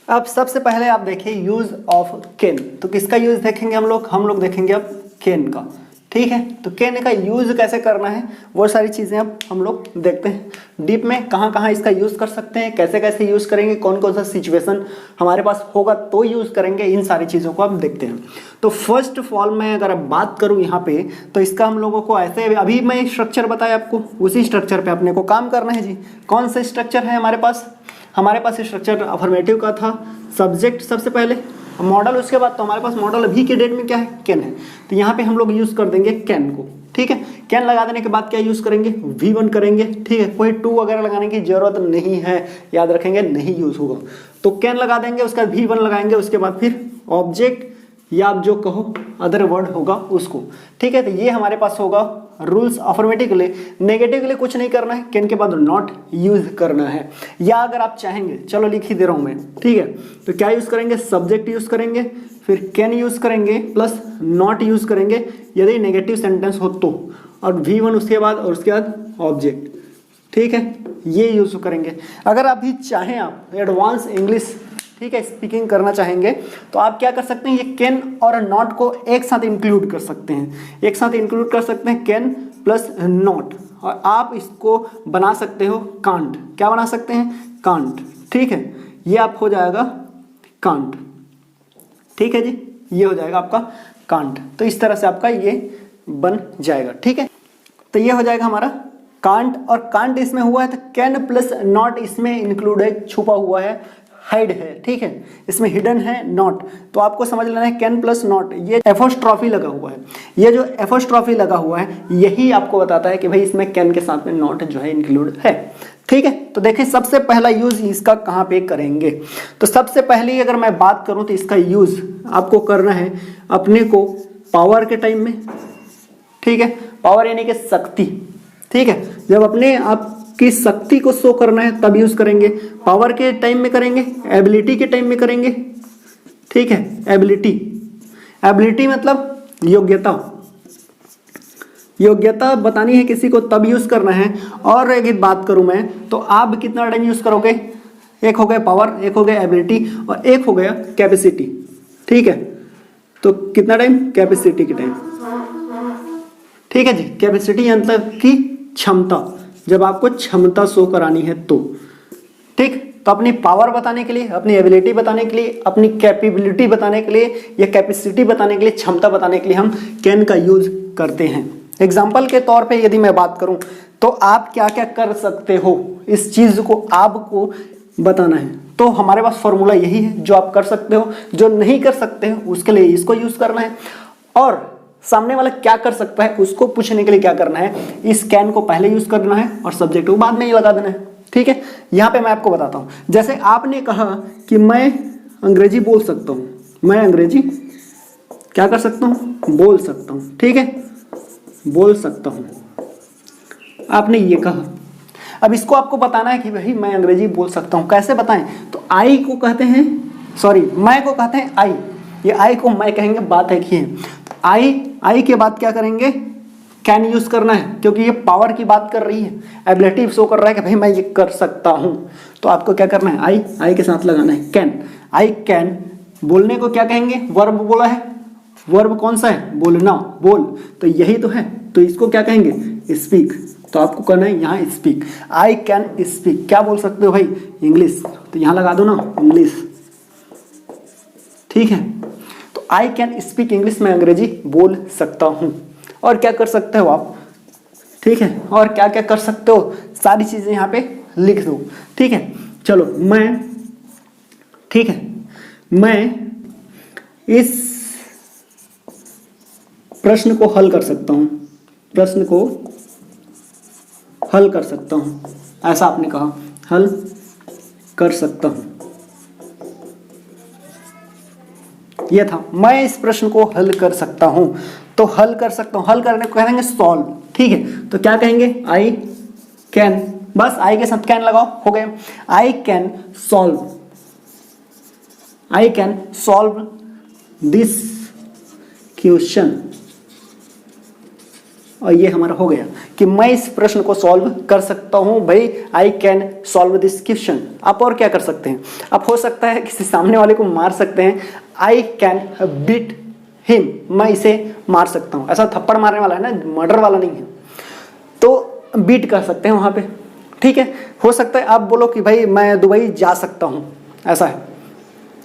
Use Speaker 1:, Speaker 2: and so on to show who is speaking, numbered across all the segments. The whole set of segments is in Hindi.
Speaker 1: अब सबसे पहले आप देखिए यूज ऑफ कैन। तो किसका यूज देखेंगे हम लोग देखेंगे अब कैन का। ठीक है, तो कैन का यूज कैसे करना है वो सारी चीजें अब हम लोग देखते हैं डीप में, कहाँ कहाँ इसका यूज कर सकते हैं, कैसे कैसे यूज करेंगे, कौन कौन सा सिचुएशन हमारे पास होगा तो यूज करेंगे, इन सारी चीजों को अब देखते हैं। तो फर्स्ट ऑफ ऑल मैं अगर बात करूं यहाँ पे, तो इसका हम लोगों को ऐसे, अभी मैं स्ट्रक्चर बताया आपको, उसी स्ट्रक्चर पे अपने को काम करना है जी। कौन सा स्ट्रक्चर है हमारे पास? हमारे पास स्ट्रक्चर अफर्मेटिव का था, सब्जेक्ट सबसे पहले, मॉडल उसके बाद। तो हमारे पास मॉडल अभी के डेट में क्या है? कैन है। तो यहाँ पे हम लोग यूज कर देंगे कैन को। ठीक है, कैन लगा देने के बाद क्या यूज करेंगे? V1 करेंगे। ठीक है, कोई टू वगैरह लगाने की जरूरत नहीं है, याद रखेंगे नहीं यूज होगा। तो कैन लगा देंगे, उसके बाद V1 लगाएंगे, उसके बाद फिर ऑब्जेक्ट या आप जो कहो अदर वर्ड होगा उसको। ठीक है, तो ये हमारे पास होगा रूल्स। अफर्मेटिव के लिए, नेगेटिव के लिए कुछ नहीं करना है, कैन के बाद नॉट यूज करना है। या अगर आप चाहेंगे, चलो लिख ही दे रहा हूं मैं। ठीक है, तो क्या यूज करेंगे? सब्जेक्ट यूज करेंगे, फिर कैन यूज करेंगे प्लस नॉट यूज करेंगे यदि नेगेटिव सेंटेंस हो तो, और V1 उसके बाद, और उसके बाद ऑब्जेक्ट। ठीक है, ये यूज करेंगे। अगर आप भी चाहें, आप एडवांस इंग्लिश, ठीक है, स्पीकिंग करना चाहेंगे, तो आप क्या कर सकते हैं? ये कैन और नॉट को एक साथ इंक्लूड कर सकते हैं, एक साथ इंक्लूड कर सकते हैं, कैन प्लस नॉट। और आप इसको बना सकते हो कांट। क्या बना सकते हैं? कांट। ठीक है, ये आप हो जाएगा कांट। ठीक है जी, ये हो जाएगा आपका कांट। तो इस तरह से आपका ये बन जाएगा। ठीक है, तो ये हो जाएगा हमारा कांट। और कांट इसमें हुआ है तो कैन प्लस नॉट इसमें इंक्लूड है, छुपा हुआ है, हाइड है। ठीक है, इसमें हिडन है नॉट। तो आपको समझ लेना है कैन प्लस नॉट, ये एपोस्ट्रॉफी लगा हुआ है। ये जो एपोस्ट्रॉफी लगा हुआ है यही आपको बताता है कि भाई इसमें कैन के साथ में नॉट जो है इंक्लूड है। ठीक है, तो देखिए सबसे पहला यूज इसका कहाँ पे करेंगे। तो सबसे पहले अगर मैं बात करूं तो इसका यूज आपको करना है अपने को पावर के टाइम में। ठीक है, पावर यानी कि शक्ति। ठीक है, जब अपने आप की शक्ति को शो करना है तब यूज करेंगे। पावर के टाइम में करेंगे, एबिलिटी के टाइम में करेंगे। ठीक है, एबिलिटी, एबिलिटी मतलब योग्यता, योग्यता बतानी है किसी को तब यूज करना है। और एक बात करूं मैं, तो आप कितना टाइम यूज करोगे? एक हो गया पावर, एक हो गया एबिलिटी, और एक हो गया कैपेसिटी। ठीक है, तो कितना टाइम? कैपेसिटी के टाइम। ठीक है जी, कैपेसिटी मतलब की क्षमता, जब आपको क्षमता शो करानी है तो। ठीक, तो अपनी पावर बताने के लिए, अपनी एबिलिटी बताने के लिए, अपनी कैपेबिलिटी बताने के लिए, या कैपेसिटी बताने के लिए, क्षमता बताने के लिए हम कैन का यूज करते हैं। एग्जाम्पल के तौर पे यदि मैं बात करूं तो आप क्या क्या कर सकते हो, इस चीज को आपको बताना है। तो हमारे पास फॉर्मूला यही है, जो आप कर सकते हो, जो नहीं कर सकते हो उसके लिए इसको यूज करना है, और सामने वाला क्या कर सकता है उसको पूछने के लिए क्या करना है, इस कैन को पहले यूज करना है और सब्जेक्ट को बाद में ही लगा देना है। ठीक है, यहां पे मैं आपको बताता हूं। जैसे आपने कहा कि मैं अंग्रेजी बोल सकता हूं, मैं अंग्रेजी क्या कर सकता हूं? बोल सकता हूं। ठीक है, बोल सकता हूं, आपने ये कहा। अब इसको आपको बताना है कि भाई मैं अंग्रेजी बोल सकता हूं, कैसे बताएं? तो आई को कहते हैं, सॉरी मैं को कहते हैं आई, ये आई को मैं कहेंगे, बात एक ही है। आई के बाद क्या करेंगे? कैन यूज करना है, क्योंकि ये पावर की बात कर रही है, एबिलिटी शो कर रहा है कि भाई मैं ये कर सकता हूं। तो आपको क्या करना है? आई के साथ लगाना है कैन। I can. बोलने को क्या कहेंगे? वर्ब बोला है, वर्ब कौन सा है? बोलना, बोल, तो यही तो है, तो इसको क्या कहेंगे? स्पीक। तो आपको करना है यहाँ स्पीक। आई कैन स्पीक, क्या बोल सकते हो भाई? इंग्लिश, तो यहाँ लगा दो ना इंग्लिश। ठीक है, तो आई कैन स्पीक इंग्लिश, मैं अंग्रेजी बोल सकता हूं। और क्या कर सकते हो आप? ठीक है, और क्या क्या कर सकते हो, सारी चीजें यहाँ पे लिख दो। ठीक है, चलो मैं, ठीक है, मैं इस प्रश्न को हल कर सकता हूं, प्रश्न को हल कर सकता हूं, ऐसा आपने कहा, हल कर सकता हूं। यह था, मैं इस प्रश्न को हल कर सकता हूं। तो हल कर सकता हूं, हल करने को कहेंगे सॉल्व। ठीक है, तो क्या कहेंगे? आई कैन, बस आई के साथ कैन लगाओ, हो गया। I can solve, I can solve this question और ये हमारा हो गया कि मैं इस प्रश्न को सॉल्व कर सकता हूँ भाई, I can solve this question. आप और क्या कर सकते हैं, आप हो सकता है किसी सामने वाले को मार सकते हैं, आई कैन बीट हिम, मैं इसे मार सकता हूँ। ऐसा थप्पड़ मारने वाला है ना, मर्डर वाला नहीं है, तो बीट कर सकते हैं वहाँ पे, ठीक है। हो सकता है आप बोलो कि भाई मैं दुबई जा सकता हूँ, ऐसा है,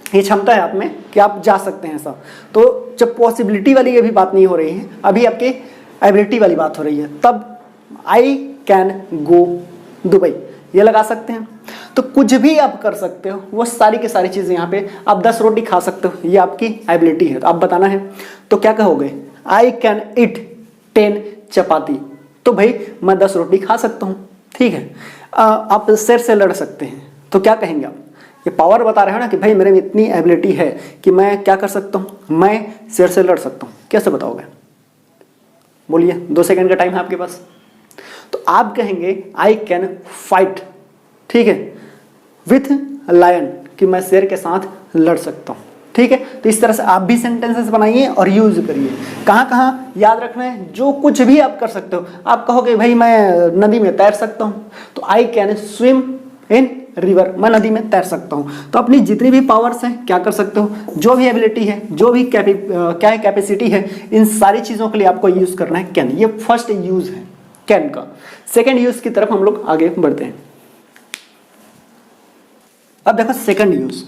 Speaker 1: ये क्षमता है आप में कि आप जा सकते हैं ऐसा। तो जब पॉसिबिलिटी वाली अभी बात नहीं हो रही है, अभी आपकी एबिलिटी वाली बात हो रही है, तब आई कैन गो दुबई ये लगा सकते हैं। तो कुछ भी आप कर सकते हो, वो सारी की सारी चीज़ें यहाँ पे, आप 10 रोटी खा सकते हो, ये आपकी एबिलिटी है। तो आप बताना है तो क्या कहोगे, आई कैन ईट 10 चपाती, तो भाई मैं 10 रोटी खा सकता हूँ, ठीक है। आप शेर से लड़ सकते हैं, तो क्या कहेंगे आप, ये पावर बता रहे हो ना कि भाई मेरे में इतनी एबिलिटी है कि मैं क्या कर सकता हूँ, मैं शेर से लड़ सकता हूँ। कैसे बताओगे, बोलिए, 2 सेकंड का टाइम है आपके पास। तो आप कहेंगे आई कैन फाइट, ठीक है, विथ लायन, कि मैं शेर के साथ लड़ सकता हूँ, ठीक है। तो इस तरह से आप भी सेंटेंसेस बनाइए और यूज करिए। कहाँ कहाँ याद रखना है, जो कुछ भी आप कर सकते हो। आप कहोगे भाई मैं नदी में तैर सकता हूँ, तो I can swim in river, मैं नदी में तैर सकता हूँ। तो अपनी जितनी भी पावर्स हैं क्या कर सकते हो, जो भी एबिलिटी है, जो भी क्या है कैपेसिटी है, इन सारी चीज़ों के लिए आपको यूज़ करना है कैन। ये फर्स्ट यूज़ है कैन का। सेकेंड यूज़ की तरफ हम लोग आगे बढ़ते हैं। अब देखो सेकंड यूज़,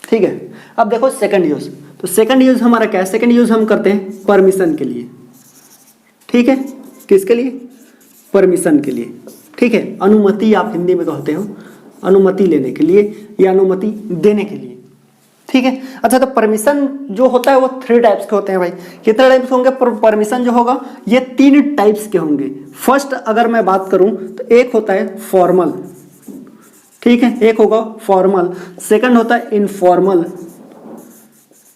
Speaker 1: ठीक है। अब देखो सेकंड यूज़, तो सेकंड यूज़ हमारा क्या है, सेकंड यूज़ हम करते हैं परमिशन के लिए, ठीक है। किसके लिए, परमिशन के लिए, ठीक है। अनुमति आप हिंदी में कहते हो, अनुमति लेने के लिए या अनुमति देने के लिए, ठीक है। अच्छा, तो परमिशन जो होता है वो 3 टाइप्स के होते हैं भाई। कितने टाइप्स होंगे परमिशन जो होगा, ये 3 टाइप्स के होंगे। फर्स्ट अगर मैं बात करूं तो एक होता है फॉर्मल, ठीक है, एक होगा फॉर्मल। सेकंड होता है इनफॉर्मल,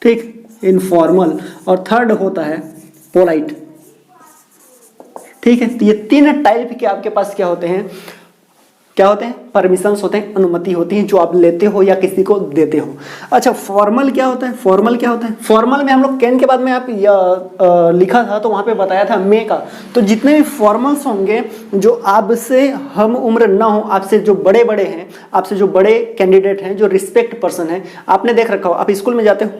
Speaker 1: ठीक, इनफॉर्मल। और थर्ड होता है पोलाइट, ठीक है। तो ये 3 टाइप के आपके पास क्या होते हैं, क्या होते हैं, परमिशंस होते हैं, अनुमति होती है जो आप लेते हो या किसी को देते हो। अच्छा, फॉर्मल क्या होता है, फॉर्मल क्या होता है, फॉर्मल में हम लोग कैन के बाद में आप लिखा था तो वहां पे बताया था मे का। तो जितने भी फॉर्मल्स होंगे जो आपसे हम उम्र ना हो, आपसे जो बड़े बड़े हैं, आपसे जो बड़े कैंडिडेट हैं, जो रिस्पेक्ट पर्सन है, आपने देख रखा हो, आप स्कूल में जाते हो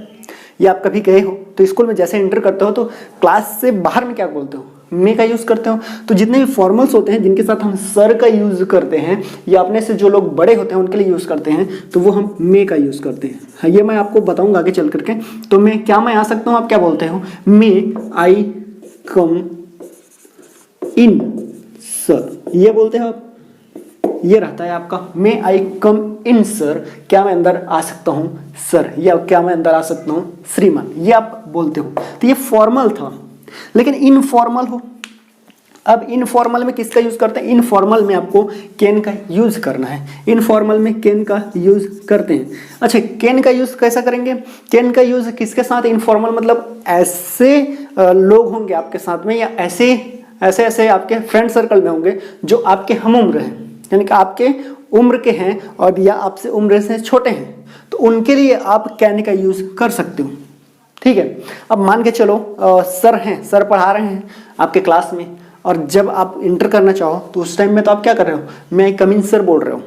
Speaker 1: या आप कभी गए हो तो स्कूल में जैसे एंटर करते हो तो क्लास से बाहर में क्या बोलते हो, मे का यूज करते हो। तो जितने भी फॉर्मल्स होते हैं जिनके साथ हम सर का यूज करते हैं या अपने से जो लोग बड़े होते हैं उनके लिए यूज करते हैं, तो वो हम मे का यूज करते हैं। ये मैं आपको बताऊंगा आगे चल करके। तो मैं क्या, मैं आ सकता हूँ, आप क्या बोलते हो, मे आई कम इन सर, ये बोलते हो आप। ये रहता है आपका मे आई कम इन सर, क्या मैं अंदर आ सकता हूँ सर, या क्या मैं अंदर आ सकता हूँ श्रीमान, ये आप बोलते हो। तो ये फॉर्मल था। लेकिन इनफॉर्मल हो, अब इनफॉर्मल में किसका यूज करते हैं, इनफॉर्मल में आपको कैन का यूज करना है। इनफॉर्मल में कैन का यूज करते हैं। अच्छा, कैन का यूज कैसा करेंगे, कैन का यूज किसके साथ, इनफॉर्मल मतलब ऐसे लोग होंगे आपके साथ में या ऐसे ऐसे आपके फ्रेंड सर्कल में होंगे जो आपके हम उम्र हैं, यानी कि आपके उम्र के हैं और या आपसे उम्र से छोटे हैं, तो उनके लिए आप कैन का यूज कर सकते हो, ठीक है। अब मान के चलो सर हैं, सर पढ़ा रहे हैं आपके क्लास में, और जब आप इंटर करना चाहो तो उस टाइम में तो आप क्या कर रहे हो, मैं कम इन सर बोल रहे हो।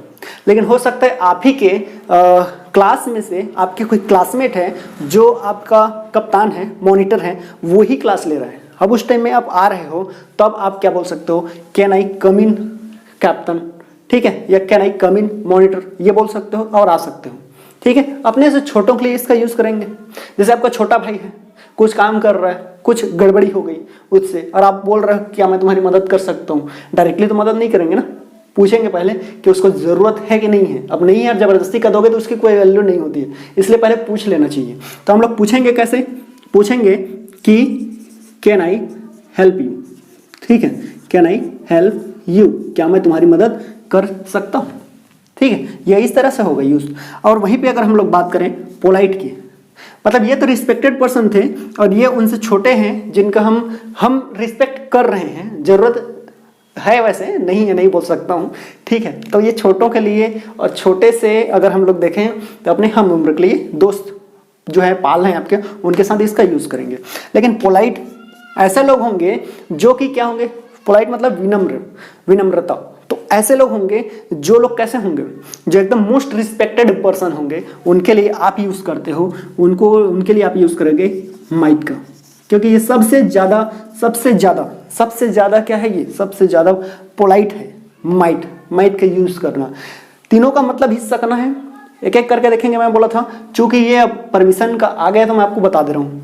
Speaker 1: लेकिन हो सकता है आप ही के क्लास में से आपके कोई क्लासमेट है जो आपका कप्तान है, मॉनिटर है, वो ही क्लास ले रहा है। अब उस टाइम में आप आ रहे हो, तब आप क्या बोल सकते हो, can I come in captain, ठीक है, या can I come in monitor, ये बोल सकते हो और आ सकते हो, ठीक है। अपने से छोटों के लिए इसका यूज करेंगे। जैसे आपका छोटा भाई है, कुछ काम कर रहा है, कुछ गड़बड़ी हो गई उससे, और आप बोल रहे हो क्या मैं तुम्हारी मदद कर सकता हूँ। डायरेक्टली तो मदद नहीं करेंगे ना, पूछेंगे पहले कि उसको जरूरत है कि नहीं है। अब नहीं यार, जबरदस्ती कर दोगे तो उसकी कोई वैल्यू नहीं होती है, इसलिए पहले पूछ लेना चाहिए। तो हम लोग पूछेंगे कैसे, पूछेंगे कि कैन आई हेल्प यू, ठीक है, कैन आई हेल्प यू, क्या मैं तुम्हारी मदद कर सकता हूँ, ठीक है। ये इस तरह से होगा यूज। और वहीं पे अगर हम लोग बात करें पोलाइट की, मतलब ये तो रिस्पेक्टेड पर्सन थे और ये उनसे छोटे हैं जिनका हम रिस्पेक्ट कर रहे हैं, जरूरत है, वैसे नहीं है, नहीं बोल सकता हूँ, ठीक है। तो ये छोटों के लिए, और छोटे से अगर हम लोग देखें तो अपने हम उम्र के लिए, दोस्त जो है पाल हैं आपके, उनके साथ इसका यूज करेंगे। लेकिन पोलाइट ऐसे लोग होंगे जो कि क्या होंगे, पोलाइट मतलब विनम्र, विनम्रता। तो ऐसे लोग होंगे, जो लोग कैसे होंगे, जो एकदम मोस्ट रिस्पेक्टेड पर्सन होंगे, उनके लिए आप यूज करते हो, उनके लिए आप यूज करोगे माइट का, क्योंकि ये सबसे ज्यादा क्या है, ये सबसे ज्यादा पोलाइट है माइट का यूज करना। तीनों का मतलब हिस्सा करना है, एक एक करके देखेंगे। मैं बोला था चूंकि ये परमिशन का आ गया तो मैं आपको बता दे रहा हूँ।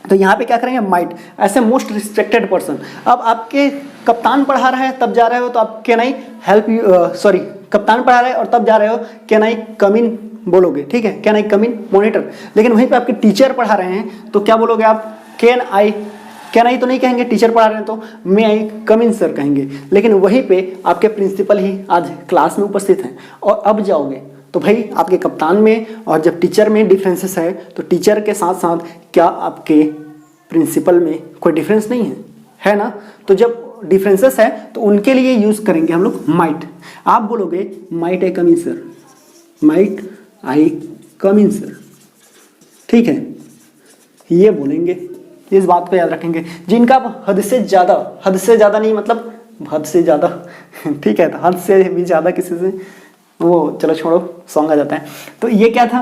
Speaker 1: तो यहाँ पे क्या करेंगे, माइट ऐसे मोस्ट रिस्पेक्टेड पर्सन। अब आपके कप्तान पढ़ा रहा है तब जा रहे हो तो आप can I help you, sorry कप्तान पढ़ा रहे हैं और तब जा रहे हो कैन आई कम इन बोलोगे, ठीक है, can I come in monitor. लेकिन वहीं पे आपके टीचर पढ़ा रहे हैं तो क्या बोलोगे आप, कैन आई तो नहीं कहेंगे, टीचर पढ़ा रहे हैं तो मे आई कम इन सर कहेंगे। लेकिन वहीं पे आपके प्रिंसिपल ही आज क्लास में उपस्थित हैं और अब जाओगे तो भाई आपके कप्तान में और जब टीचर में डिफरेंसेस है तो टीचर के साथ साथ क्या आपके प्रिंसिपल में कोई डिफरेंस नहीं है ना। तो जब डिफरेंसेस है तो उनके लिए यूज करेंगे हम लोग माइट। आप बोलोगे might I come in sir, might I come in sir, ठीक है, ये बोलेंगे। इस बात को याद रखेंगे। जिनका आप हद से ज़्यादा नहीं मतलब हद से ज़्यादा ठीक है, तो हद से भी ज़्यादा किसी से वो चलो छोड़ो, सॉन्ग आ जाता है। तो ये क्या था,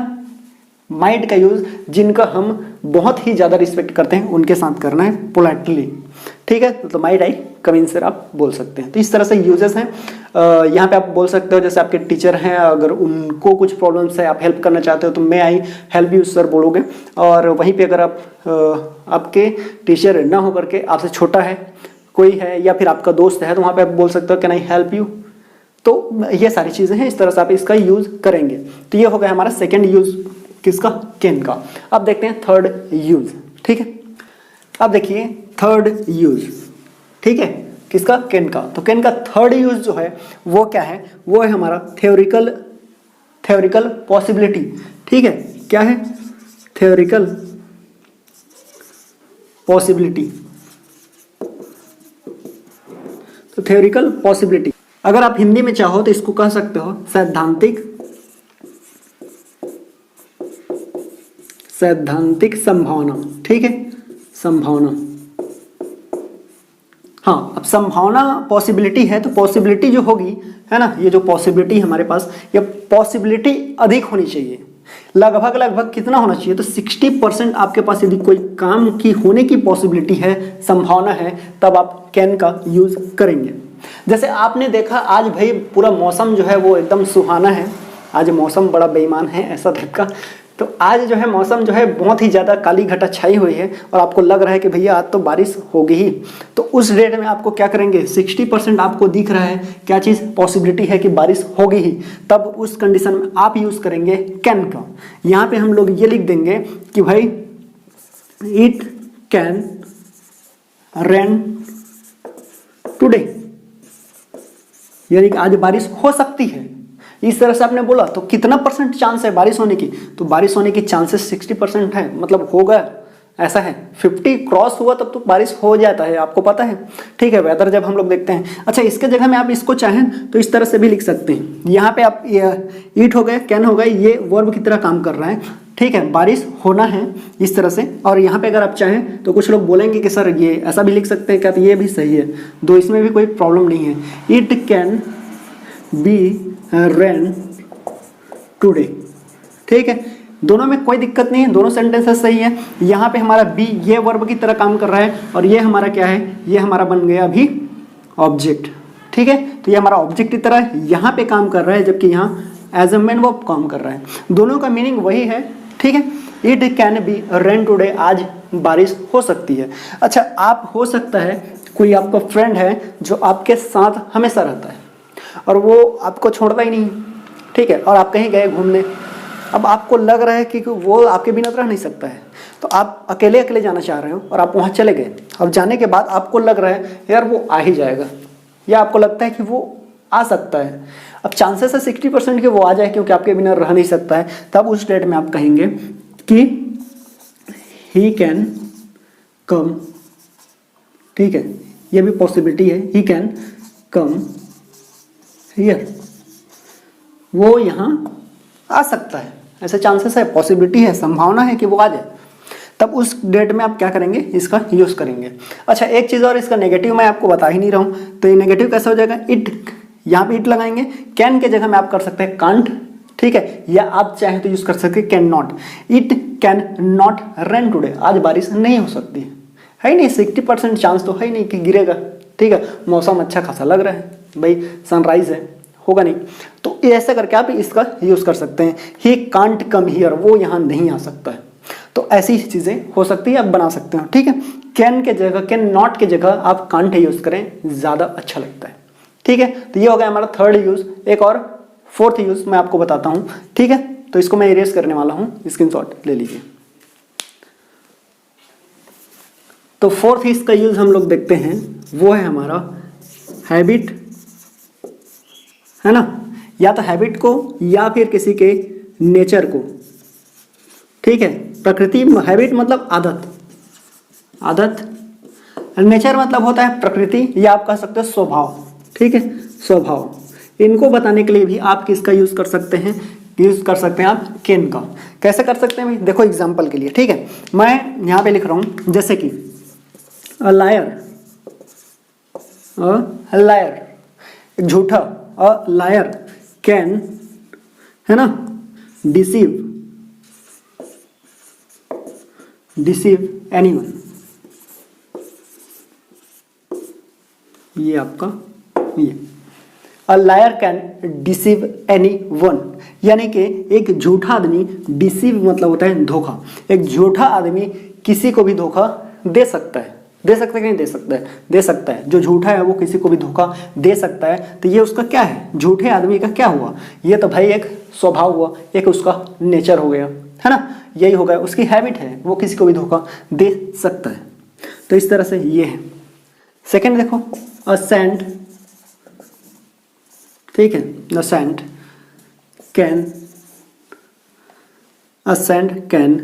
Speaker 1: माइट का यूज जिनका हम बहुत ही ज़्यादा रिस्पेक्ट करते हैं उनके साथ करना है पोलाइटली, ठीक है। तो might I come in sir आप बोल सकते हैं। तो इस तरह से यूजेस हैं। यहाँ पे आप बोल सकते हो जैसे आपके टीचर हैं, अगर उनको कुछ प्रॉब्लम्स है, आप हेल्प करना चाहते हो तो मे आई हेल्प यू सर बोलोगे। और वहीं पे अगर आप आपके टीचर ना हो करके आपसे छोटा है कोई है या फिर आपका दोस्त है तो वहाँ पे आप बोल सकते हो कैन आई हेल्प यू। तो ये सारी चीज़ें हैं, इस तरह से आप इसका यूज करेंगे। तो ये हो गया हमारा सेकेंड यूज किसका, कैन का। अब देखते हैं थर्ड यूज, ठीक है। अब देखिए थर्ड यूज, ठीक है, किसका, कैन का। तो कैन का थर्ड यूज जो है वो क्या है, वो है हमारा थ्योरिकल पॉसिबिलिटी, ठीक है। क्या है, थ्योरिकल पॉसिबिलिटी। तो थ्योरिकल पॉसिबिलिटी अगर आप हिंदी में चाहो तो इसको कह सकते हो सैद्धांतिक संभावना, ठीक है, संभावना। हाँ, अब संभावना पॉसिबिलिटी है तो पॉसिबिलिटी जो होगी है ना, ये जो पॉसिबिलिटी हमारे पास, ये पॉसिबिलिटी अधिक होनी चाहिए। लगभग कितना होना चाहिए, तो 60% आपके पास यदि कोई काम की होने की पॉसिबिलिटी है, संभावना है, तब आप कैन का यूज करेंगे। जैसे आपने देखा आज भाई पूरा मौसम जो है वो एकदम सुहाना है, आज मौसम बड़ा बेईमान है ऐसा टाइप का। तो आज जो है मौसम जो है बहुत ही ज़्यादा काली घटा छाई हुई है और आपको लग रहा है कि भैया आज तो बारिश होगी ही। तो उस डेट में आपको क्या करेंगे, 60% आपको दिख रहा है क्या चीज़, पॉसिबिलिटी है कि बारिश होगी ही, तब उस कंडीशन में आप यूज़ करेंगे कैन का। यहाँ पे हम लोग ये लिख देंगे कि भाई इट कैन रेन टुडे, यानी कि आज बारिश हो सकती है। इस तरह से आपने बोला तो कितना परसेंट चांस है बारिश होने की, तो बारिश होने की चांसेस 60% है, मतलब होगा ऐसा है। 50 क्रॉस हुआ तब तो बारिश हो जाता है, आपको पता है, ठीक है। वेदर जब हम लोग देखते हैं, अच्छा इसके जगह में आप इसको चाहें तो इस तरह से भी लिख सकते हैं। यहाँ पे आप ईट हो गए, कैन हो गए, ये वर्ब की तरह काम कर रहा है, ठीक है, बारिश होना है इस तरह से। और यहाँ पे अगर आप चाहें तो कुछ लोग बोलेंगे कि सर ये ऐसा भी लिख सकते हैं क्या, तो ये भी सही है, दो इसमें भी कोई प्रॉब्लम नहीं है। It can be rain today, ठीक है, दोनों में कोई दिक्कत नहीं है, दोनों सेंटेंसेस सही है। यहाँ पे हमारा बी ये वर्ब की तरह काम कर रहा है और ये हमारा क्या है, ये हमारा बन गया अभी ऑब्जेक्ट, ठीक है। तो ये हमारा ऑब्जेक्ट की तरह यहाँ पे काम कर रहा है, जबकि यहाँ एज अ मेन वर्ब काम कर रहा है। दोनों का मीनिंग वही है, ठीक है। It can be rain today, आज बारिश हो सकती है। अच्छा, आप हो सकता है कोई आपका फ्रेंड है जो आपके साथ हमेशा रहता है और वो आपको छोड़ता ही नहीं, ठीक है, और आप कहीं गए घूमने, अब आपको लग रहा है कि वो आपके बिना रह नहीं सकता है, तो आप अकेले जाना चाह रहे हो और आप वहाँ चले गए। अब जाने के बाद आपको लग रहा है यार वो आ ही जाएगा, या आपको लगता है कि वो आ सकता है। अब चांसेस है 60% के वो आ जाए क्योंकि आपके बिना रह नहीं सकता है। तब उस डेट में आप कहेंगे कि ही कैन कम, ठीक है, ये भी पॉसिबिलिटी है, ही कैन कम हियर, वो यहाँ आ सकता है, ऐसे चांसेस है, पॉसिबिलिटी है, संभावना है कि वो आ जाए। तब उस डेट में आप क्या करेंगे, इसका यूज़ करेंगे। अच्छा एक चीज़ और, इसका नेगेटिव मैं आपको बता ही नहीं रहा हूँ, तो ये नेगेटिव कैसे हो जाएगा, इट, यहाँ पे इट लगाएंगे, कैन के जगह में आप कर सकते हैं कांट, ठीक है, या आप चाहें तो यूज़ कर सकते हैं can not. It can not rain today, आज बारिश नहीं हो सकती है ही नहीं, 60% चांस तो है ही नहीं कि गिरेगा, ठीक है, मौसम अच्छा खासा लग रहा है, भाई सनराइज है, होगा नहीं, तो ऐसा करके आप इसका यूज़ कर सकते हैं। ही कांट कम हियर, वो यहाँ नहीं आ सकता है, तो ऐसी चीज़ें हो सकती है, आप बना सकते हो, ठीक है। कैन के जगह, कैन नॉट के जगह आप कांट यूज़ करें, ज़्यादा अच्छा लगता है, ठीक है। तो ये हो गया हमारा थर्ड यूज़। एक और फोर्थ यूज़ मैं आपको बताता हूँ, ठीक है, तो इसको मैं इरेज करने वाला हूँ, स्क्रीनशॉट ले लीजिए। तो फोर्थ इसका यूज़ हम लोग देखते हैं, वो है हमारा हैबिट, है ना, या तो हैबिट को या फिर किसी के नेचर को, ठीक है। प्रकृति, हैबिट मतलब आदत, आदत, नेचर मतलब होता है प्रकृति, या आप कह सकते हो स्वभाव, ठीक है, स्वभाव। इनको बताने के लिए भी आप किसका यूज़ कर सकते हैं, यूज़ कर सकते हैं आप कैन का। कैसे कर सकते हैं भाई, देखो एग्जाम्पल के लिए, ठीक है, मैं यहाँ पे लिख रहा हूँ, जैसे कि अ लायर, अ लायर, झूठा, अ लायर कैन, है ना, डिसीव, डिसीव एनीवन, ये आपका ये a liar can deceive anyone, यानी कि एक झूठा आदमी, डिसीव मतलब होता है धोखा, एक झूठा आदमी किसी को भी धोखा दे सकता है, दे सकता है कि नहीं दे सकता है, दे सकता है। जो झूठा है वो किसी को भी धोखा दे सकता है, तो ये उसका क्या है, झूठे आदमी का क्या हुआ, ये तो भाई एक स्वभाव हुआ, एक उसका नेचर हो गया, है ना, यही हो गया, उसकी हैबिट है, वो किसी को भी धोखा दे सकता है। तो इस तरह से ये है। सेकेंड देखो, असेंट, ठीक है, assent can, assent can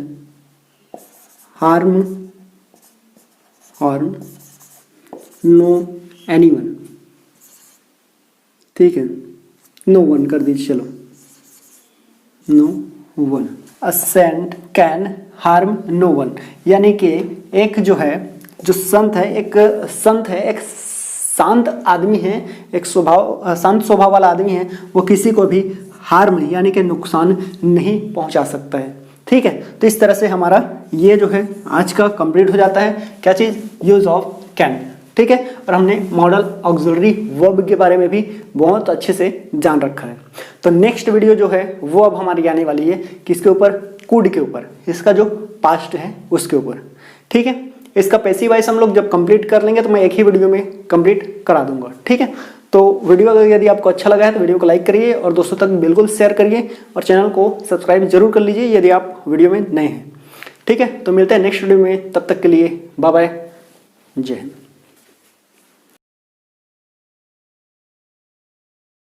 Speaker 1: harm, harm no anyone, ठीक है, नो वन कर दीजिए, चलो, no one. Assent can harm no one, यानी कि एक जो है, जो संत है, एक संत है, एक शांत आदमी है, एक स्वभाव, शांत स्वभाव वाला आदमी है, वो किसी को भी हार्म यानी कि नुकसान नहीं पहुंचा सकता है, ठीक है। तो इस तरह से हमारा ये जो है आज का कंप्लीट हो जाता है, क्या चीज़, यूज ऑफ कैन, ठीक है। और हमने मॉडल ऑक्सिलरी वर्ब के बारे में भी बहुत अच्छे से जान रखा है। तो नेक्स्ट वीडियो जो है वो अब हमारी आने वाली है किसके ऊपर, कुड के ऊपर, इसका जो पास्ट है उसके ऊपर, ठीक है। इसका पैसिव वॉइस हम लोग जब कंप्लीट कर लेंगे तो मैं एक ही वीडियो में कंप्लीट करा दूंगा, ठीक है। तो वीडियो अगर यदि आपको अच्छा लगा है तो वीडियो को लाइक करिए और दोस्तों तक बिल्कुल शेयर करिए और चैनल को सब्सक्राइब जरूर कर लीजिए यदि आप वीडियो में नए हैं, ठीक है। तो मिलते हैं नेक्स्ट वीडियो में, तब तक के लिए बाय बाय, जय हिंद।